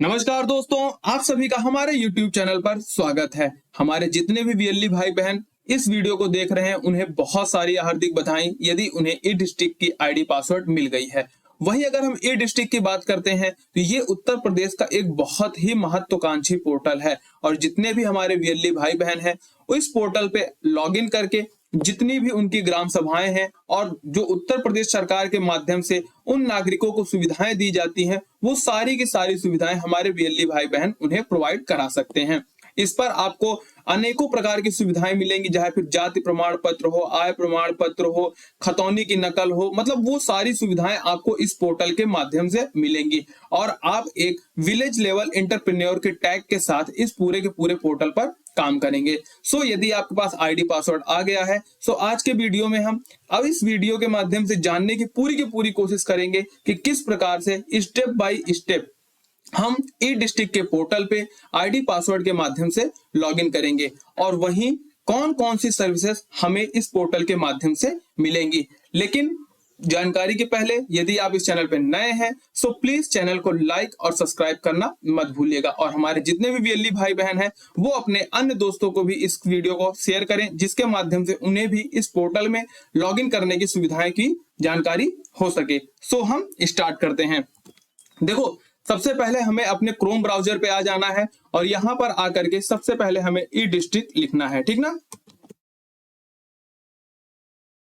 नमस्कार दोस्तों, आप सभी का हमारे YouTube चैनल पर स्वागत है। हमारे जितने भी वीएलई भाई बहन इस वीडियो को देख रहे हैं उन्हें बहुत सारी हार्दिक बधाई यदि उन्हें ई डिस्ट्रिक्ट की आईडी पासवर्ड मिल गई है। वहीं अगर हम ई डिस्ट्रिक्ट की बात करते हैं तो ये उत्तर प्रदेश का एक बहुत ही महत्वाकांक्षी पोर्टल है और जितने भी हमारे वीएलई भाई बहन हैं इस पोर्टल पे लॉगिन करके जितनी भी उनकी ग्राम सभाएं हैं और जो उत्तर प्रदेश सरकार के माध्यम से उन नागरिकों को सुविधाएं दी जाती हैं वो सारी की सारी सुविधाएं हमारे वीएलई भाई बहन उन्हें प्रोवाइड करा सकते हैं। इस पर आपको अनेकों प्रकार की सुविधाएं मिलेंगी, चाहे फिर जाति प्रमाण पत्र हो, आय प्रमाण पत्र हो, खतौनी की नकल हो, मतलब वो सारी सुविधाएं आपको इस पोर्टल के माध्यम से मिलेंगी और आप एक विलेज लेवल एंटरप्रेन्योर के टैग के साथ इस पूरे के पूरे पोर्टल पर काम करेंगे। यदि आपके पास आईडी पासवर्ड आ गया है आज के वीडियो में हम अब इस वीडियो के माध्यम से जानने की पूरी कोशिश करेंगे कि किस प्रकार से स्टेप बाय स्टेप हम ई डिस्ट्रिक्ट के पोर्टल पे आईडी पासवर्ड के माध्यम से लॉगिन करेंगे और वहीं कौन कौन सी सर्विसेज हमें इस पोर्टल के माध्यम से मिलेंगी। लेकिन जानकारी के पहले यदि आप इस चैनल पे नए हैं प्लीज चैनल को लाइक और सब्सक्राइब करना मत भूलिएगा और हमारे जितने भी वीएलई भाई बहन हैं वो अपने अन्य दोस्तों को भी इस वीडियो को शेयर करें जिसके माध्यम से उन्हें भी इस पोर्टल में लॉगिन करने की सुविधाएं की जानकारी हो सके। हम स्टार्ट करते हैं। देखो, सबसे पहले हमें अपने क्रोम ब्राउजर पे आ जाना है और यहां पर आकर के सबसे पहले हमें ई डिस्ट्रिक्ट लिखना है, ठीक ना।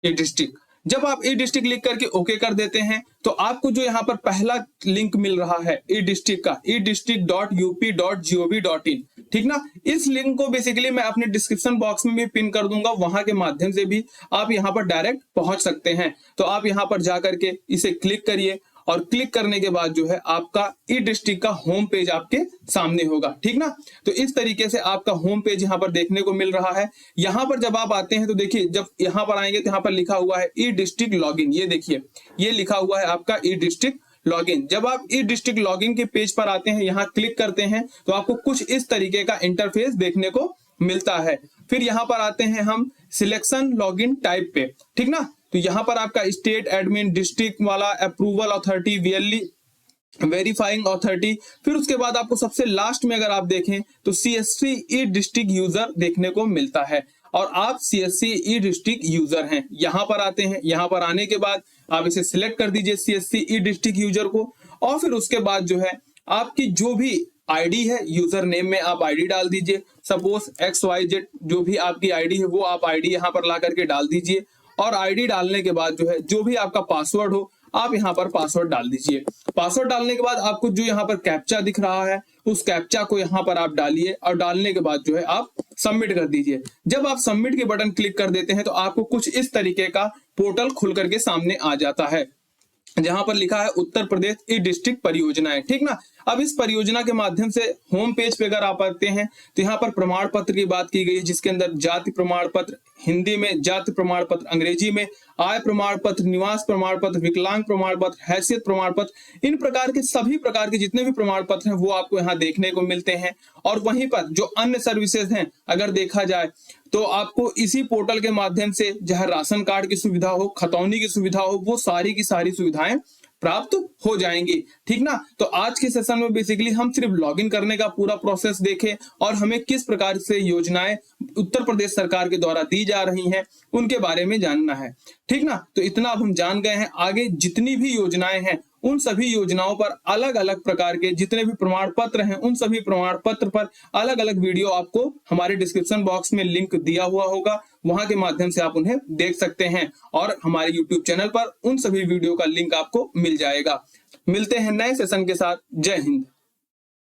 ई डिस्ट्रिक्ट जब आप ई डिस्ट्रिक्ट लिख करके ओके कर देते हैं तो आपको जो यहाँ पर पहला लिंक मिल रहा है ई डिस्ट्रिक्ट का edistrict.up.gov.in, ठीक ना। इस लिंक को बेसिकली मैं अपने डिस्क्रिप्शन बॉक्स में भी पिन कर दूंगा, वहां के माध्यम से भी आप यहाँ पर डायरेक्ट पहुंच सकते हैं। तो आप यहाँ पर जाकर के इसे क्लिक करिए और क्लिक करने के बाद जो है आपका ई डिस्ट्रिक्ट का होम पेज आपके सामने होगा, ठीक ना। तो इस तरीके से आपका होम पेज यहाँ पर देखने को मिल रहा है। यहाँ पर जब आप आते हैं तो देखिए, जब यहाँ पर आएंगे तो यहाँ पर लिखा हुआ है ई डिस्ट्रिक्ट लॉगिन, ये देखिए ये लिखा हुआ है आपका ई डिस्ट्रिक्ट लॉगिन। जब आप ई डिस्ट्रिक्ट लॉगिन के पेज पर आते हैं, यहाँ क्लिक करते हैं तो आपको कुछ इस तरीके का इंटरफेस देखने को मिलता है। फिर यहाँ पर आते हैं हम सिलेक्शन लॉगिन टाइप पे, ठीक ना। तो यहाँ पर आपका स्टेट एडमिन, डिस्ट्रिक्ट वाला, approval authority, VLE verifying authority, फिर उसके बाद आपको सबसे लास्ट में अगर आप देखें तो सीएससी ई डिस्ट्रिक्ट यूजर देखने को मिलता है और आप सीएससी ई डिस्ट्रिक्ट यूजर हैं। यहाँ पर आते हैं, यहाँ पर आने के बाद आप इसे सिलेक्ट कर दीजिए सीएससी ई डिस्ट्रिक्ट यूजर को और फिर उसके बाद जो है आपकी जो भी आईडी है, यूजर नेम में आप आईडी डाल दीजिए। सपोज XYZ जो भी आपकी आईडी है वो आप आईडी यहाँ पर ला करके डाल दीजिए और आईडी डालने के बाद जो है जो भी आपका पासवर्ड हो आप यहाँ पर पासवर्ड डाल दीजिए। पासवर्ड डालने के बाद आपको जो यहाँ पर कैप्चा दिख रहा है उस कैप्चा को यहाँ पर आप डालिए और डालने के बाद जो है आप सबमिट कर दीजिए। जब आप सबमिट के बटन क्लिक कर देते हैं तो आपको कुछ इस तरीके का पोर्टल खुल करके सामने आ जाता है जहां पर लिखा है उत्तर प्रदेश ई डिस्ट्रिक्ट परियोजना है, ठीक ना। अब इस परियोजना के माध्यम से होम पेज पे अगर आप आते हैं तो यहाँ पर प्रमाण पत्र की बात की गई है जिसके अंदर जाति प्रमाण पत्र हिंदी में, जाति प्रमाण पत्र अंग्रेजी में, आय प्रमाण पत्र, निवास प्रमाण पत्र, विकलांग प्रमाण पत्र, हैसियत प्रमाण पत्र, इन प्रकार के सभी प्रकार के जितने भी प्रमाण पत्र हैं वो आपको यहाँ देखने को मिलते हैं। और वहीं पर जो अन्य सर्विसेज हैं अगर देखा जाए तो आपको इसी पोर्टल के माध्यम से चाहे राशन कार्ड की सुविधा हो, खतौनी की सुविधा हो, वो सारी की सारी सुविधाएं प्राप्त हो जाएंगी, ठीक ना। तो आज के सेशन में बेसिकली हम सिर्फ लॉगिन करने का पूरा प्रोसेस देखें और हमें किस प्रकार से योजनाएं उत्तर प्रदेश सरकार के द्वारा दी जा रही हैं उनके बारे में जानना है, ठीक ना। तो इतना अब हम जान गए हैं। आगे जितनी भी योजनाएं हैं उन सभी योजनाओं पर अलग अलग प्रकार के जितने भी प्रमाण पत्र हैं उन सभी प्रमाण पत्र पर अलग अलग वीडियो आपको हमारे डिस्क्रिप्शन बॉक्स में लिंक दिया हुआ होगा, वहां के माध्यम से आप उन्हें देख सकते हैं और हमारे YouTube चैनल पर उन सभी वीडियो का लिंक आपको मिल जाएगा। मिलते हैं नए सेशन के साथ। जय हिंद।